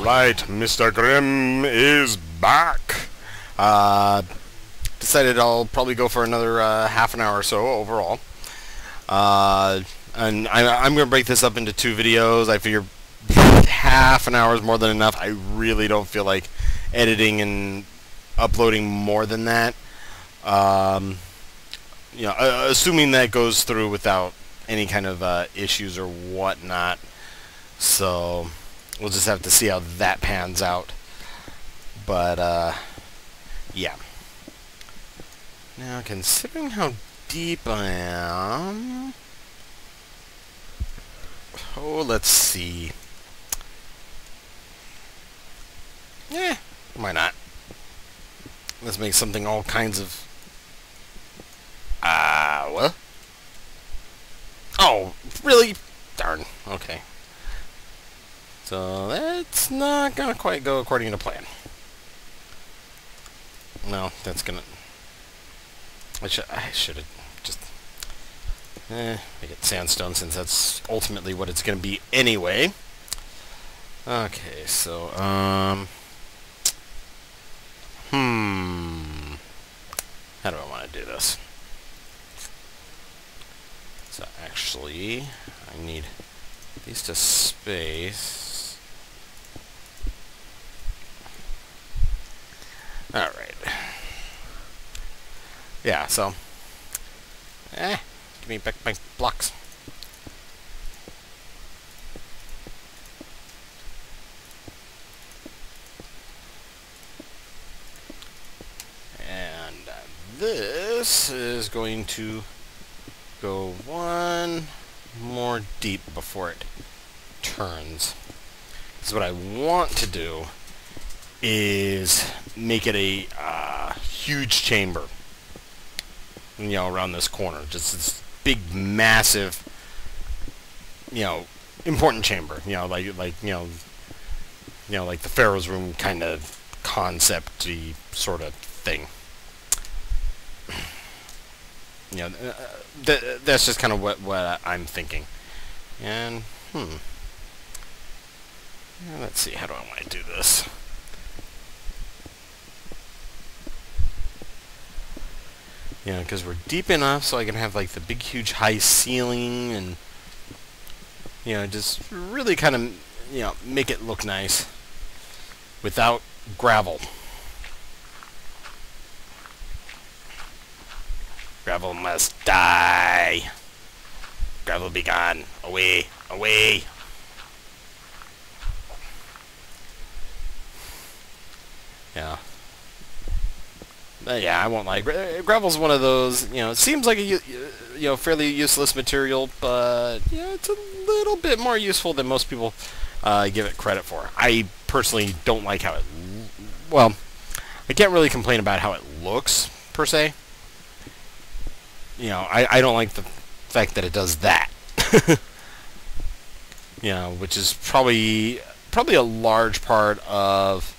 Alright, Mr. Grimm is back. Decided I'll probably go for another half an hour or so overall. And I'm going to break this up into 2 videos. I figure half an hour is more than enough. I really don't feel like editing and uploading more than that. Assuming that goes through without any kind of issues or whatnot. So we'll just have to see how that pans out. But yeah. Now, considering how deep I am, let's see. Yeah, why not? Let's make something all kinds of... what? Oh, really? Darn. Okay. So that's not gonna quite go according to plan. No, that's gonna... I should have just... make it sandstone, since that's ultimately what it's gonna be anyway. Okay, so, how do I want to do this? So actually, I need these to space. Alright. Yeah, so... give me back my blocks. And this is going to go one more deep before it turns. Because what I want to do is make it a huge chamber, around this corner. Just this big, massive, important chamber. Like the Pharaoh's room kind of concept-y sort of thing. That's just kind of what I'm thinking. And, let's see, how do I want to do this? Because we're deep enough so I can have, like, the big, huge, high ceiling and, just really kind of, make it look nice without gravel. Gravel must die. Gravel be gone. Away. Away. Yeah. But yeah, I won't lie. Gravel's one of those, it seems like a fairly useless material, but, it's a little bit more useful than most people give it credit for. I personally don't like how it... Well, I can't really complain about how it looks, per se. I don't like the fact that it does that. Which is probably a large part of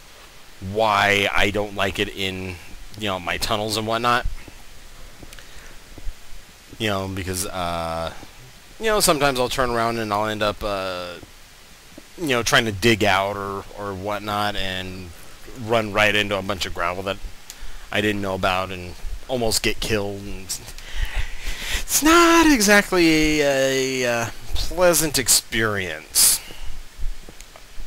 why I don't like it in, my tunnels and whatnot. Because, sometimes I'll turn around and I'll end up, trying to dig out or whatnot and run right into a bunch of gravel that I didn't know about and almost get killed. And it's not exactly a pleasant experience.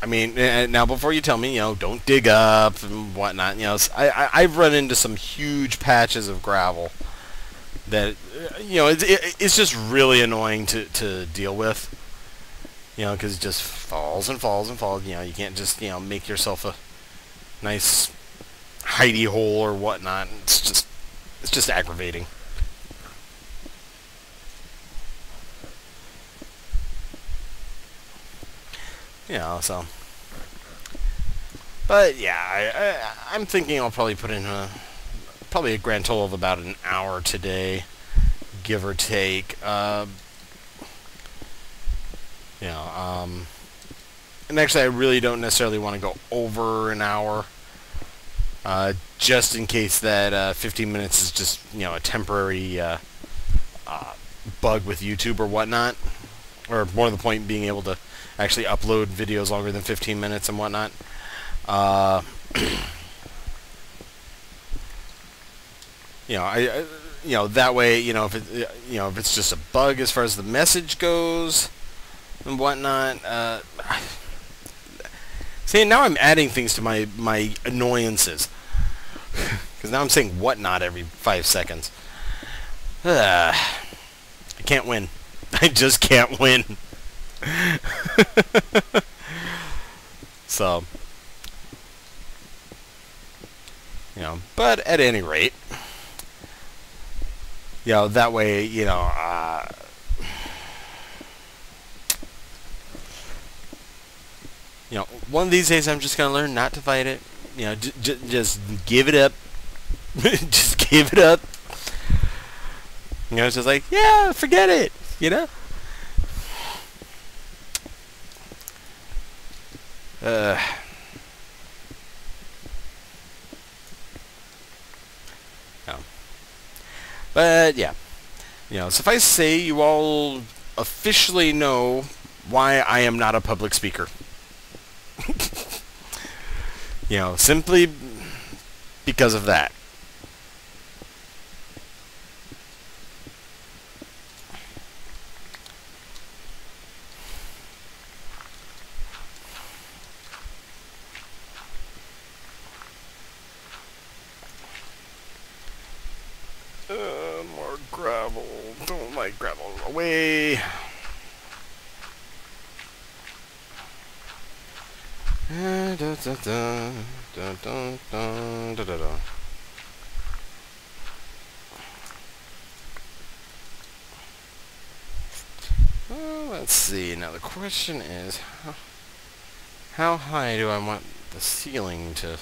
I mean, now before you tell me, don't dig up and whatnot, I've run into some huge patches of gravel that, it's just really annoying to deal with. Because it just falls and falls and falls. You can't just, make yourself a nice hidey hole or whatnot. It's just aggravating. So... But, yeah, I'm thinking I'll probably put in probably a grand total of about an hour today, give or take. And actually I really don't necessarily want to go over an hour, just in case that 15 minutes is just, a temporary bug with YouTube or whatnot. Or more to the point, being able to actually upload videos longer than 15 minutes and whatnot. Uh, that way, if it's just a bug as far as the message goes and whatnot. See, now I'm adding things to my annoyances. Because now I'm saying whatnot every 5 seconds. I can't win. I just can't win. So, but at any rate, that way, one of these days I'm just gonna learn not to fight it. Just give it up. Just give it up. It's just like, yeah, forget it. No. But yeah, suffice to say, you all officially know why I am not a public speaker. Simply because of that. More gravel. Don't like gravel. Away. Well, let's see. Now the question is, how high do I want the ceiling to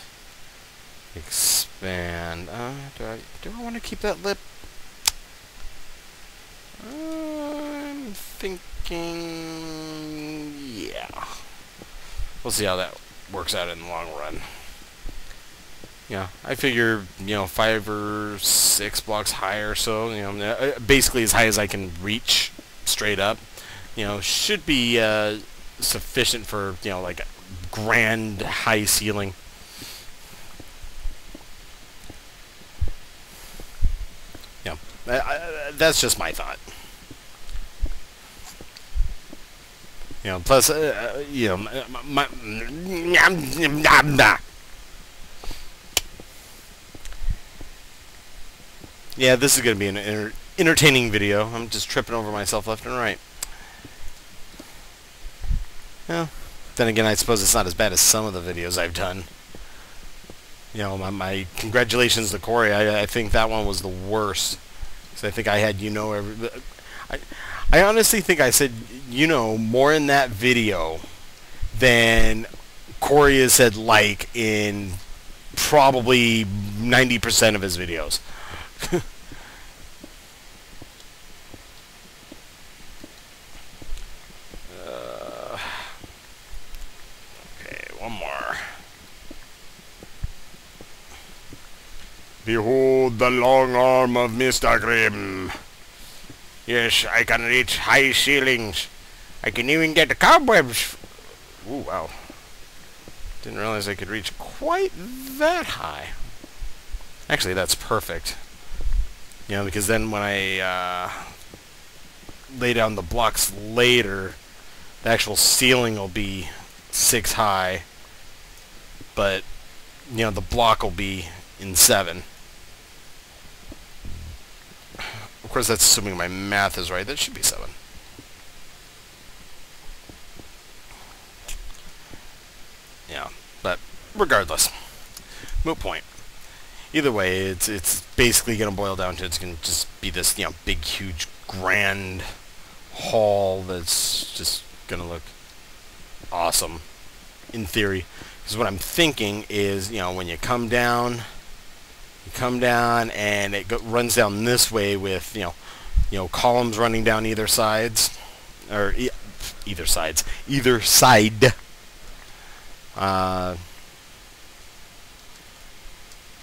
expand? Do I want to keep that lip? I'm thinking, yeah. We'll see how that works out in the long run. I figure, 5 or 6 blocks higher, so, basically as high as I can reach straight up, should be sufficient for, like a grand high ceiling. That's just my thought. Plus, yeah, this is going to be an entertaining video. I'm just tripping over myself left and right. Well, then again, I suppose it's not as bad as some of the videos I've done. My congratulations to Corey. I think that one was the worst. Because I think I had, I honestly think I said, more in that video than Corey has said in probably 90% of his videos. Okay, one more. Behold the long arm of Mr. Grimm. Yes, I can reach high ceilings. I can even get the cobwebs. Ooh, wow. Didn't realize I could reach quite that high. Actually, that's perfect. Because then when I lay down the blocks later, the actual ceiling will be 6 high. But, the block will be in 7. Of course, that's assuming my math is right. That should be 7. Yeah, but regardless, moot point. Either way, it's basically going to boil down to it's going to just be this big, huge, grand hall that's just going to look awesome in theory. Because what I'm thinking is, when you come down. And it runs down this way with columns running down either sides, or either side.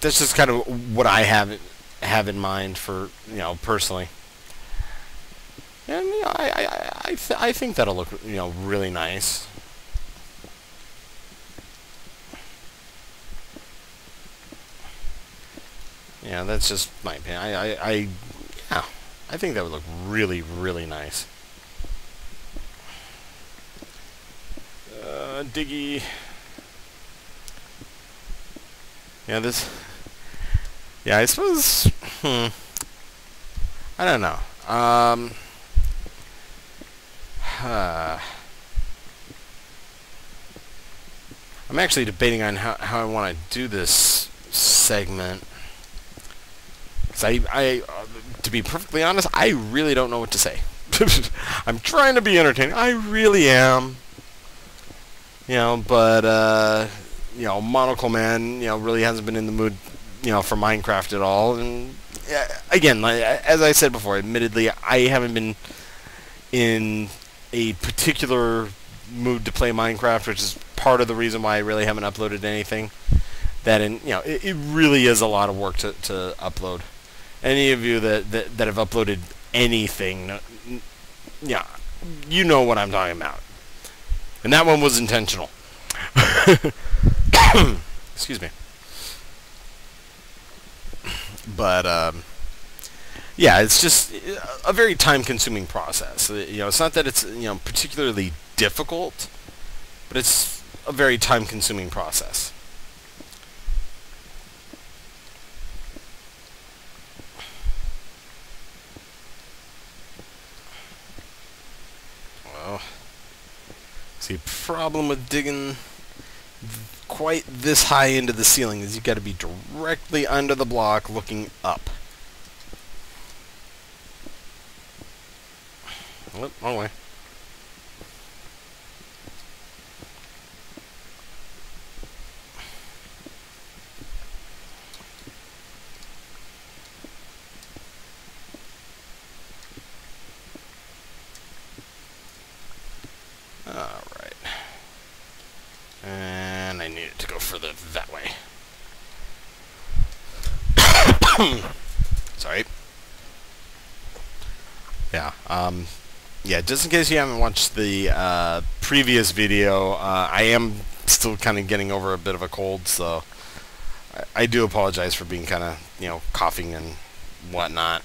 That's just kind of what I have in mind for personally, and I think that'll look really nice. Yeah, that's just my opinion. Yeah, I think that would look really, really nice. Diggy. Yeah, this. Yeah, I suppose. I don't know. I'm actually debating on how I want to do this segment. Because to be perfectly honest, I really don't know what to say. I'm trying to be entertaining. I really am. You know, but, you know, Monocle Man, you know, really hasn't been in the mood, you know, for Minecraft at all. And, again, as I said before, admittedly, I haven't been in a particular mood to play Minecraft, which is part of the reason why I really haven't uploaded anything. You know, it really is a lot of work to upload. Any of you that have uploaded anything, yeah, you know what I'm talking about. And that one was intentional. Excuse me. But, yeah, it's just a very time-consuming process. You know, it's not that it's, you know, particularly difficult, but it's a very time-consuming process. Well, see, problem with digging quite this high into the ceiling is you've got to be directly under the block looking up. Oh, wrong way. Alright. And I need it to go further that way. Sorry. Yeah, yeah, just in case you haven't watched the previous video, I am still kind of getting over a bit of a cold, so I do apologize for being kind of, you know, coughing and whatnot.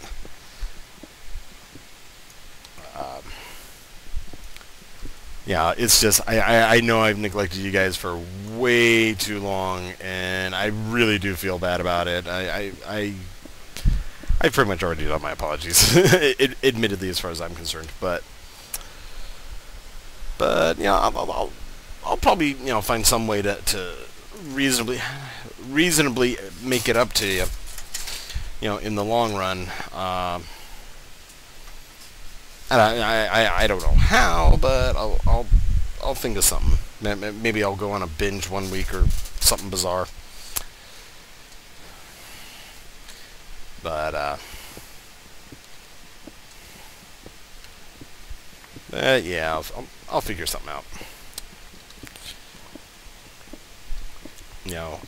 Yeah, it's just, I know I've neglected you guys for way too long, and I really do feel bad about it. I've pretty much already done my apologies, admittedly, as far as I'm concerned. But yeah, I'll probably, you know, find some way to reasonably make it up to you, you know, in the long run. And I don't know how, but I'll think of something. Maybe I'll go on a binge one week or something bizarre. But yeah, I'll figure something out. You know,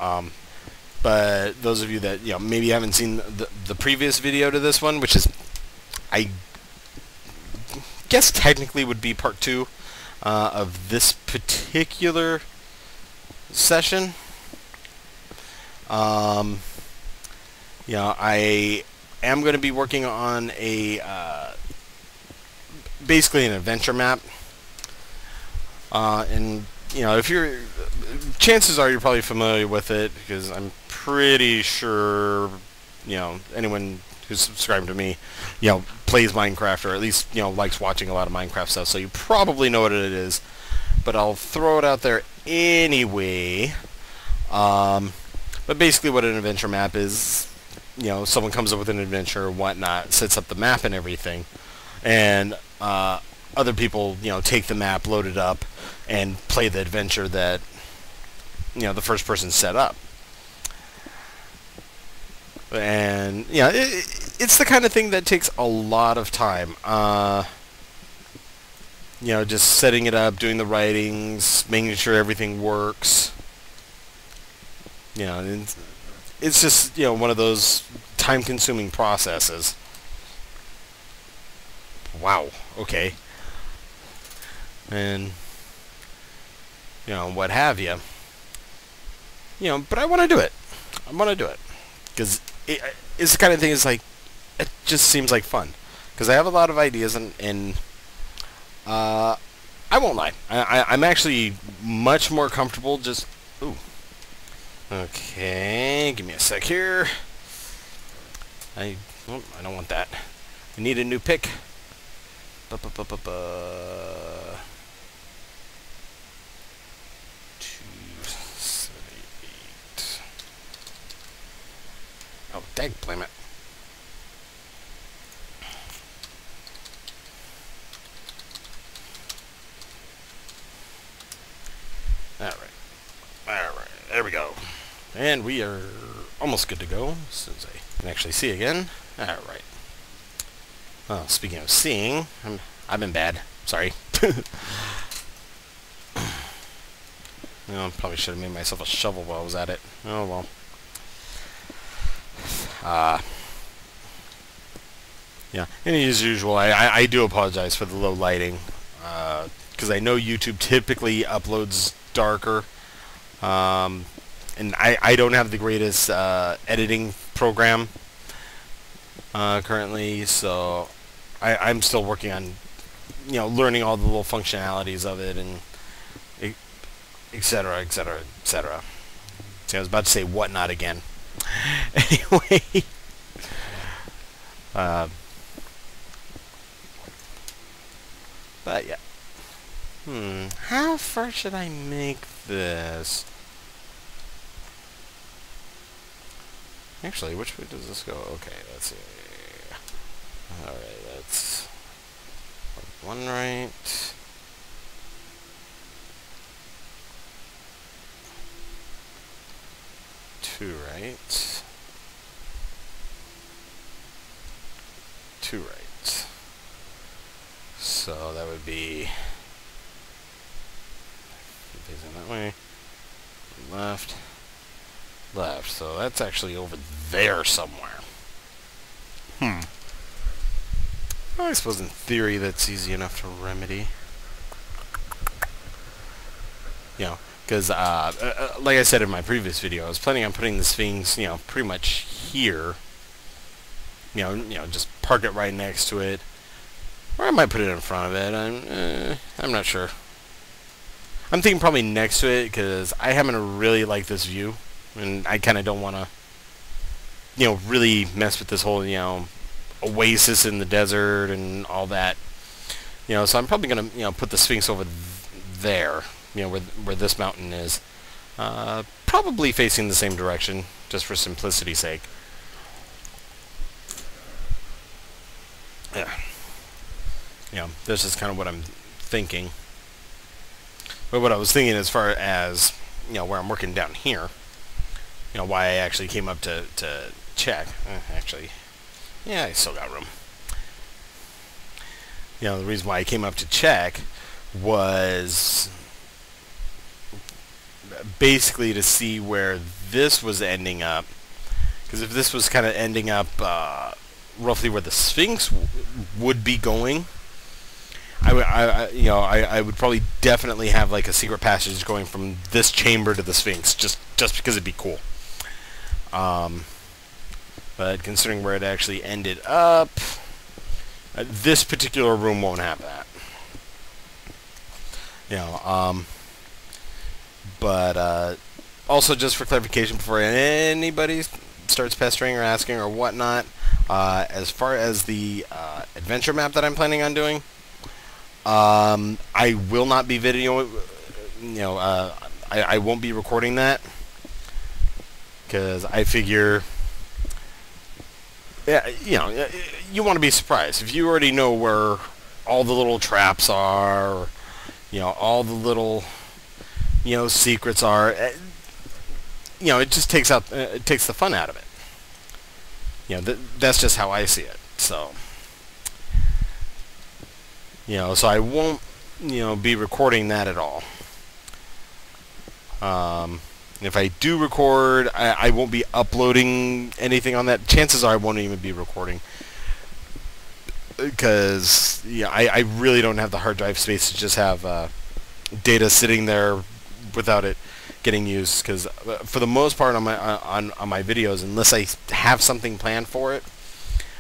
but those of you that, you know, maybe haven't seen the previous video to this one, which is, I guess technically would be part 2 of this particular session. You know, I am going to be working on a basically an adventure map, and you know, if you're, chances are you're probably familiar with it, because I'm pretty sure, you know, anyone who's subscribed to me, you know, plays Minecraft, or at least, you know, likes watching a lot of Minecraft stuff, so you probably know what it is, but I'll throw it out there anyway. But basically what an adventure map is, you know, someone comes up with an adventure or whatnot, sets up the map and everything, and other people, you know, take the map, load it up, and play the adventure that, you know, the first person set up. And, you know, it's the kind of thing that takes a lot of time. You know, just setting it up, doing the writings, making sure everything works. You know, it's just, you know, one of those time-consuming processes. Wow, okay. And, you know, what have you. You know, but I want to do it. I want to do it. Because it's the kind of thing. It's like it just seems like fun because I have a lot of ideas and I won't lie. I'm actually much more comfortable just. Ooh. Okay, give me a sec here. I don't want that. I need a new pick. 278. Oh, dang, blame it. Alright. There we go. And we are almost good to go, since I can actually see again. Alright. Well, speaking of seeing, I've been bad. Sorry. Probably should have made myself a shovel while I was at it. Oh well. Yeah, and as usual, I do apologize for the low lighting, because I know YouTube typically uploads darker, and I don't have the greatest editing program currently, so I'm still working on, learning all the little functionalities of it, and etc., etc., etc. See, I was about to say whatnot again. Anyway, but yeah. How far should I make this? Actually, which way does this go? Okay, let's see. Alright, that's one right. Two right. Two right. So that would be facing that way. Left. Left. So that's actually over there somewhere. I suppose in theory that's easy enough to remedy. Because like I said in my previous video, I was planning on putting the Sphinx, pretty much here. Just park it right next to it, or I might put it in front of it. I'm not sure. I'm thinking probably next to it because I happen to really like this view, and I kind of don't want to, really mess with this whole, oasis in the desert and all that. So I'm probably gonna, put the Sphinx over there. Where this mountain is, probably facing the same direction, just for simplicity's sake. Yeah, this is kind of what I'm thinking. But what I was thinking as far as, where I'm working down here, why I actually came up to check. Actually, yeah, I still got room. The reason why I came up to check was basically to see where this was ending up, because if this was kind of ending up roughly where the Sphinx would be going, I would probably definitely have like a secret passage going from this chamber to the Sphinx, just because it'd be cool. But considering where it actually ended up, this particular room won't have that. But also, just for clarification, before anybody starts pestering or asking or whatnot, as far as the adventure map that I'm planning on doing, I will not be video. I won't be recording that because I figure, you want to be surprised if you already know where all the little traps are, or, all the little secrets are. It just takes the fun out of it. That's just how I see it. So, so I won't, be recording that at all. If I do record, I won't be uploading anything on that. Chances are I won't even be recording, because I really don't have the hard drive space to just have data sitting there without it getting used, because for the most part on my videos, unless I have something planned for it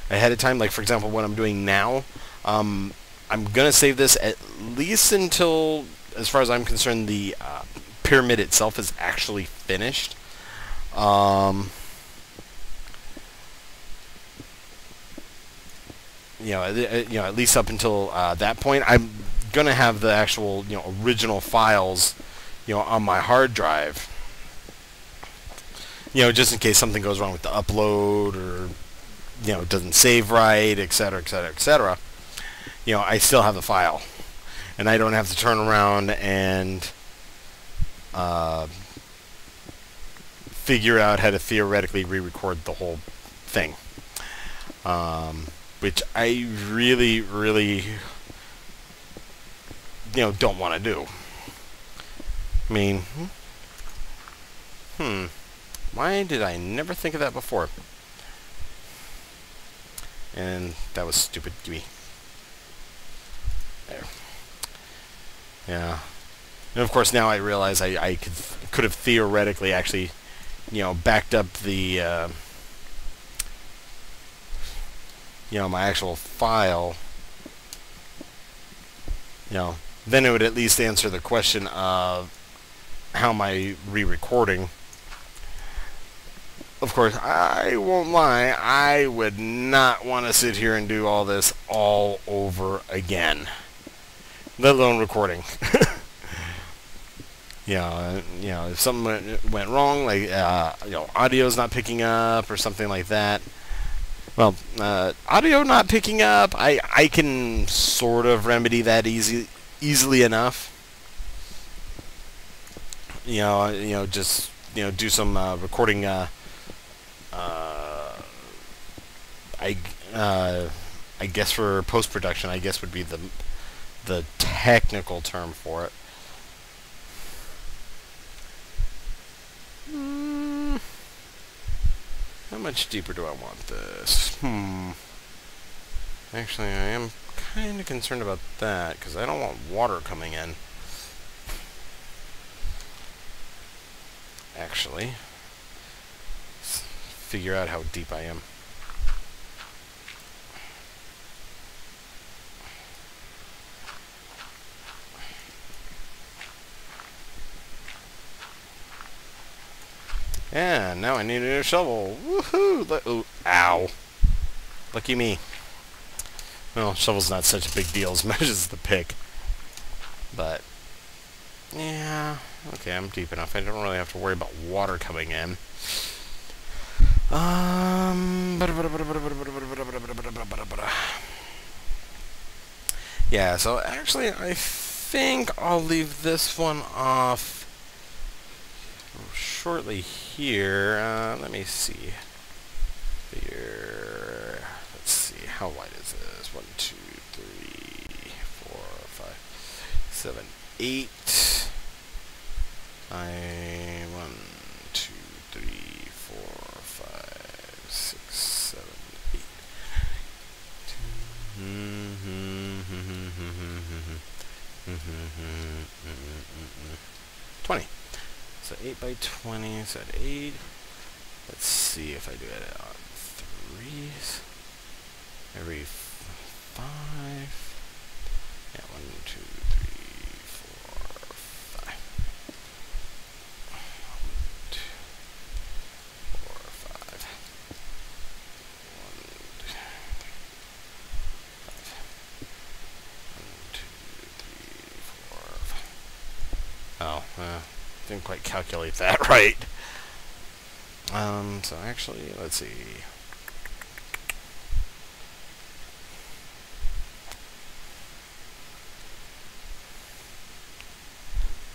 ahead of time, like for example what I'm doing now, I'm gonna save this at least until, as far as I'm concerned, the pyramid itself is actually finished. At least up until that point, I'm gonna have the actual original files on my hard drive, just in case something goes wrong with the upload, or it doesn't save right, etc., etc., etc. I still have the file, and I don't have to turn around and figure out how to theoretically re-record the whole thing, which I really, really, don't want to do. I mean, why did I never think of that before? And that was stupid. Gimme. There. Yeah. And of course now I realize I could have theoretically actually, backed up the, my actual file. Then it would at least answer the question of how am I re-recording. Of course, I won't lie, I would not want to sit here and do all this all over again, let alone recording. If something went wrong, like audio's not picking up or something like that. Well, audio not picking up, I can sort of remedy that easily enough. Just do some recording. I guess for post-production, I guess would be the technical term for it. How much deeper do I want this? Actually, I am kind of concerned about that, because I don't want water coming in. Actually, let's figure out how deep I am. Yeah, now I need a new shovel. Woohoo! Ooh, ow. Lucky me. Well, shovel's not such a big deal as much as the pick. But, yeah. Okay, I'm deep enough. I don't really have to worry about water coming in. Yeah, so actually I think I'll leave this one off shortly here. Let me see. Here. Let's see. How wide is this? 1, 2, 3, 4, 5, 7, 8. 1, 2, 3, 4, 5, 6, 7, 8. 20. So 8 by 20, so at 8. Let's see if I do it on 3s. Every 5. Yeah, 1, 2, 3, 4, 5. 1, 2, 4, 5. 1, 2, 5. 1, 2, 3, 4, 5. Oh, didn't quite calculate that right. So actually, let's see.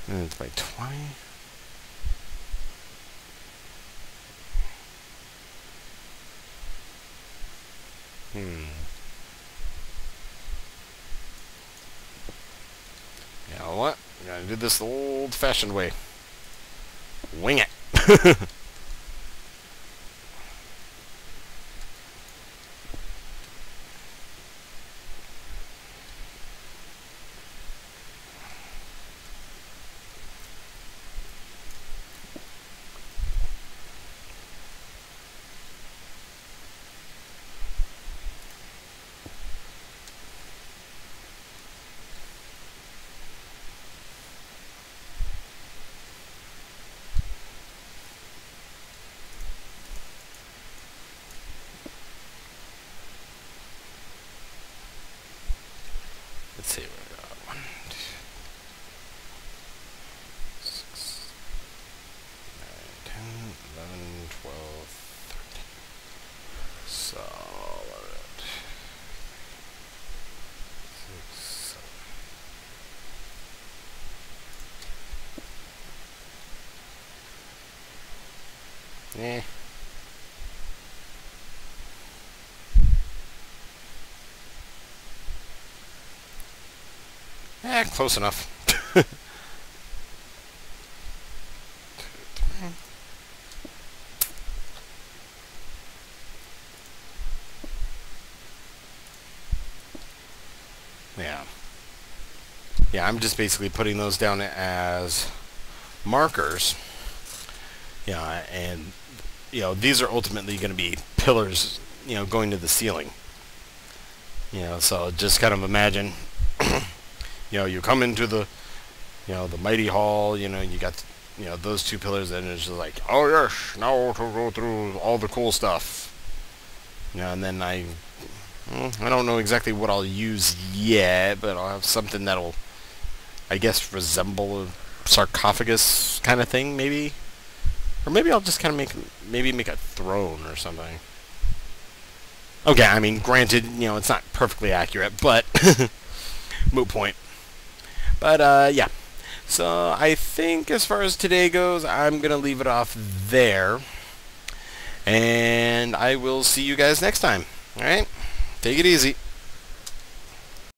And it's by 20. You know what? I'm gonna do this the old-fashioned way. Wing it. Let's see. What we got. 1, 2, 6, 9, 10, 11, 12, 13. Solid. 6, 7. Eh. Close enough. Yeah. Yeah, I'm just basically putting those down as markers. Yeah, and these are ultimately going to be pillars, going to the ceiling. So just kind of imagine, you come into the mighty hall, you got, those two pillars, and it's just like, oh yes, now to go through all the cool stuff. And then I don't know exactly what I'll use yet, but I'll have something that'll, I guess, resemble a sarcophagus kind of thing, maybe. Or maybe I'll just kind of make a throne or something. Okay, I mean, granted, it's not perfectly accurate, but moot point. But, yeah. So, I think as far as today goes, I'm going to leave it off there. And I will see you guys next time. Alright? Take it easy.